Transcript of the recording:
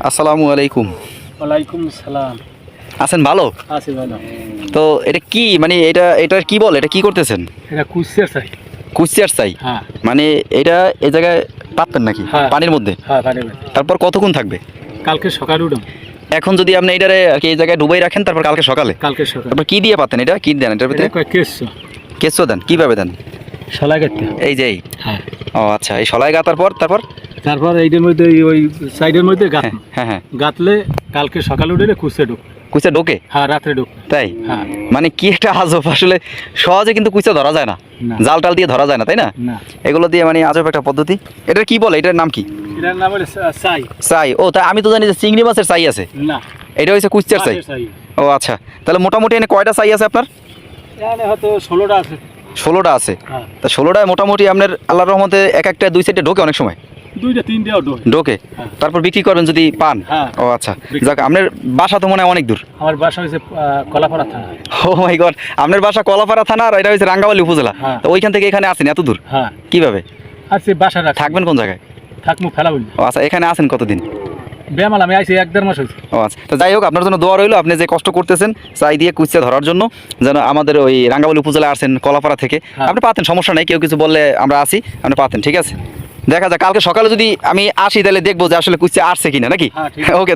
আসসালামু আলাইকুম। ওয়ালাইকুম সালাম। আছেন ভালো? আছি ভালো। তো এটা কি মানে এটা কি বলে, এটা কি করতেছেন? এটা কুচিয়ার চাই। কুচিয়ার চাই? হ্যাঁ মানে এটা এই জায়গায় পাতবেন নাকি হ্যাঁ। পানির মধ্যে? হ্যাঁ পারবে। তারপর কতক্ষণ থাকবে? কালকে সকালে উঠুন। এখন যদি আপনি এটারে আর কি এই জায়গায় ডুবাই রাখেন, তারপর কালকে সকালে কালকে সকালে। তারপর কি দিয়ে পাতেন? এটা কি দেন এটার ভিতরে? এটা কয় কেসছো। কেঁচো দেন? কিভাবে দেন? শলাই কাটতে। এই যে এই? হ্যাঁ। ও আচ্ছা, এই শলাই গাতার পর তারপর? তারপর এইটার মধ্যে ওই সাইডের মধ্যে গাত। হ্যাঁ হ্যাঁ। গাতলে কালকে সকালে উঠলে কুচিয়া ঢুক। কুচা ঢোকে? হ্যাঁ রাত্রে ঢুক। তাই? হ্যাঁ। মানে কি একটা আজব, আসলে সহজে কিন্তু কুচা ধরা যায় না, না। জাল টাল দিয়ে ধরা যায় না, তাই না? না। এগুলো দিয়ে মানে আজব একটা পদ্ধতি। এটা কি বলে, এটার নাম কি? এটার নাম হলো চাই। চাই? ও তাই আমি তো জানি যে চিংড়ি মাছের চাই আছে, না। এটা হচ্ছে কুচিয়ার চাই। মাছের চাই। ও আচ্ছা, তাহলে মোটামুটি এনে কয়টা চাই আছে আপনার? এখানে হয়তো 16টা আছে। 16টা আছে? হ্যাঁ। তা 16টায় মোটামুটি আপনার আল্লাহর রহমতে এক একটা দুই সাইডে ঢোকে অনেক সময়? দুইটা তিনটাও ঢোক। ঢোকে? হ্যাঁ। তারপর বিক্রি করবেন যদি পান? হ্যাঁ। ও আচ্ছা, যাক আপনার বাসা তো মনে হয় অনেক দূর। আমার বাসা হয়েছে কলাপাড়া থানা। ও মাই গড, আপনার বাসা কলাপাড়া থানা আর এটা হচ্ছে রাঙ্গামালী উপজেলা? হ্যাঁ। তো ওইখান থেকে এখানে আসেন এত দূর হ্যাঁ। কিভাবে? আর সে বাসা রাখ থাকবেন কোন জায়গায়? থাকমু ফেলা বলি। ও আচ্ছা, এখানে আসেন কতদিন? বেমাল আমি আইছি 1-1.5 মাস হয়েছে। ও আচ্ছা, তো যাই হোক, আপনার জন্য দোয়া রইলো। আপনি যে কষ্ট করতেছেন চাই দিয়ে কুচিয়া ধরার জন্য, যেন আমাদের ওই রাঙ্গামালী উপজেলায় আসেন কলাপাড়া থেকে, হ্যাঁ। আপনি পাতেন, সমস্যা নেই। কেউ কিছু বললে আমরা আসি, আপনি পাতেন, ঠিক আছে? দেখা যাক কালকে সকালে যদি আমি আসি তাহলে দেখবো যে আসলে কুচিয়া আসছে কিনা, নাকি? হ্যাঁ, ঠিক আছে। ওকে।